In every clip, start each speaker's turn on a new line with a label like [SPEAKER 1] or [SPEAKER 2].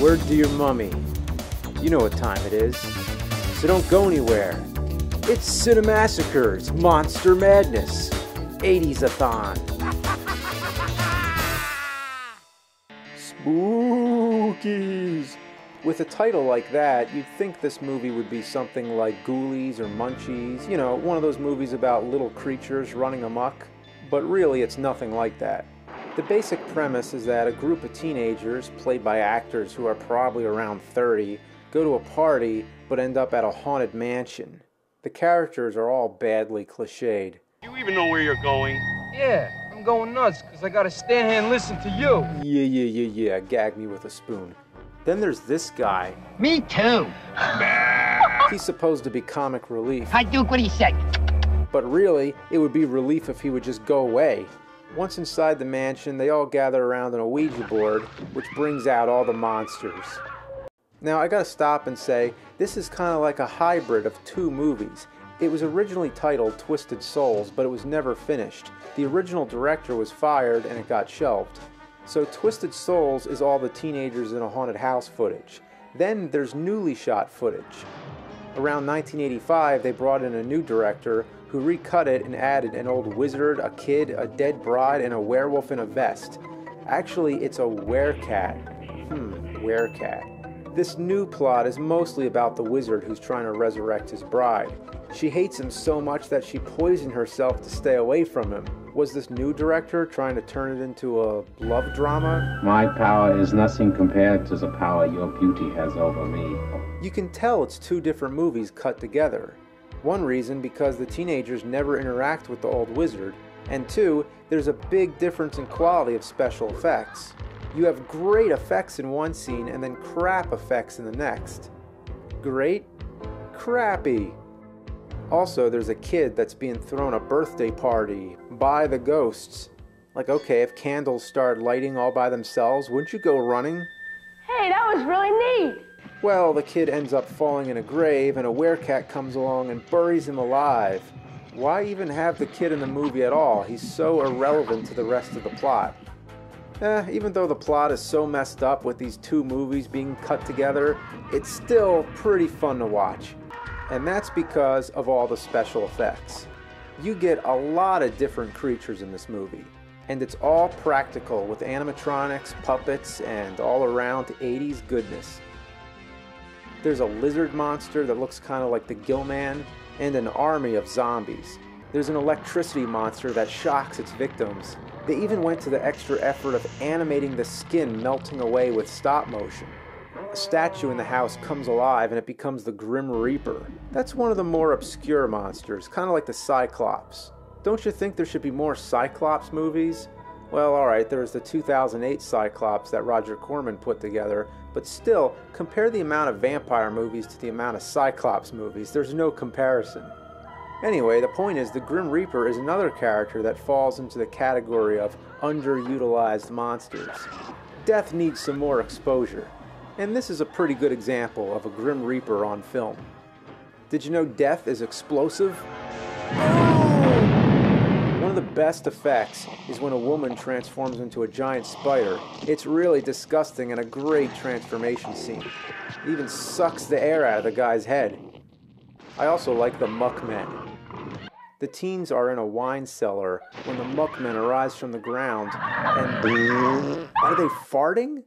[SPEAKER 1] Word to your mummy. You know what time it is. So don't go anywhere. It's Cinemassacre. It's Monster Madness. 80s-a-thon. Spookies. With a title like that, you'd think this movie would be something like Ghoulies or Munchies. You know, one of those movies about little creatures running amok. But really, it's nothing like that. The basic premise is that a group of teenagers, played by actors who are probably around 30, go to a party but end up at a haunted mansion. The characters are all badly cliched.
[SPEAKER 2] You even know where you're going?
[SPEAKER 3] Yeah, I'm going nuts because I gotta stand here and listen to you.
[SPEAKER 1] Yeah, gag me with a spoon. Then there's this guy.
[SPEAKER 4] Me too.
[SPEAKER 1] He's supposed to be comic relief.
[SPEAKER 4] Hi, Duke, what do you say?
[SPEAKER 1] But really, it would be relief if he would just go away. Once inside the mansion, they all gather around on a Ouija board, which brings out all the monsters. Now, I gotta stop and say, this is kind of like a hybrid of two movies. It was originally titled Twisted Souls, but it was never finished. The original director was fired and it got shelved. So Twisted Souls is all the teenagers in a haunted house footage. Then there's newly shot footage. Around 1985, they brought in a new director who recut it and added an old wizard, a kid, a dead bride, and a werewolf in a vest. Actually, it's a werecat. Werecat. This new plot is mostly about the wizard who's trying to resurrect his bride. She hates him so much that she poisoned herself to stay away from him. Was this new director trying to turn it into a love drama?
[SPEAKER 5] My power is nothing compared to the power your beauty has over me.
[SPEAKER 1] You can tell it's two different movies cut together. One reason because the teenagers never interact with the old wizard, and two, there's a big difference in quality of special effects. You have great effects in one scene and then crap effects in the next. Great? Crappy. Also, there's a kid that's being thrown a birthday party by the ghosts. Like, okay, if candles started lighting all by themselves, wouldn't you go running?
[SPEAKER 6] Hey, that was really neat.
[SPEAKER 1] Well, the kid ends up falling in a grave and a werecat comes along and buries him alive. Why even have the kid in the movie at all? He's so irrelevant to the rest of the plot. Even though the plot is so messed up with these two movies being cut together, it's still pretty fun to watch. And that's because of all the special effects. You get a lot of different creatures in this movie. And it's all practical with animatronics, puppets, and all around 80s goodness. There's a lizard monster that looks kind of like the Gill Man, and an army of zombies. There's an electricity monster that shocks its victims. They even went to the extra effort of animating the skin melting away with stop motion. A statue in the house comes alive and it becomes the Grim Reaper. That's one of the more obscure monsters, kind of like the Cyclops. Don't you think there should be more Cyclops movies? Well, alright, there was the 2008 Cyclops that Roger Corman put together, but still, compare the amount of vampire movies to the amount of Cyclops movies. There's no comparison. Anyway, the point is the Grim Reaper is another character that falls into the category of underutilized monsters. Death needs some more exposure, and this is a pretty good example of a Grim Reaper on film. Did you know death is explosive? One of the best effects is when a woman transforms into a giant spider. It's really disgusting and a great transformation scene. It even sucks the air out of the guy's head. I also like the Muckmen. The teens are in a wine cellar when the Muckmen arise from the ground and... Are they farting?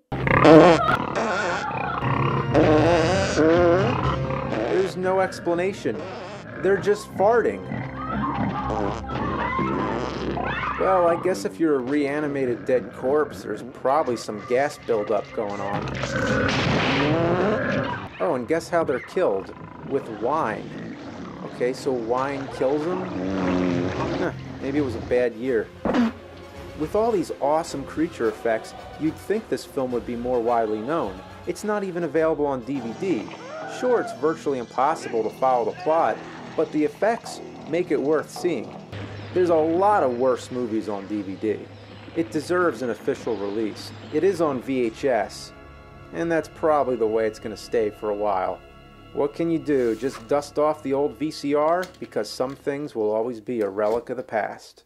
[SPEAKER 1] There's no explanation. They're just farting. Well, I guess if you're a reanimated dead corpse, there's probably some gas buildup going on. Oh, and guess how they're killed? With wine. Okay, so wine kills them? Maybe it was a bad year. With all these awesome creature effects, you'd think this film would be more widely known. It's not even available on DVD. Sure, it's virtually impossible to follow the plot, but the effects make it worth seeing. There's a lot of worse movies on DVD. It deserves an official release. It is on VHS, and that's probably the way it's going to stay for a while. What can you do? Just dust off the old VCR? Because some things will always be a relic of the past.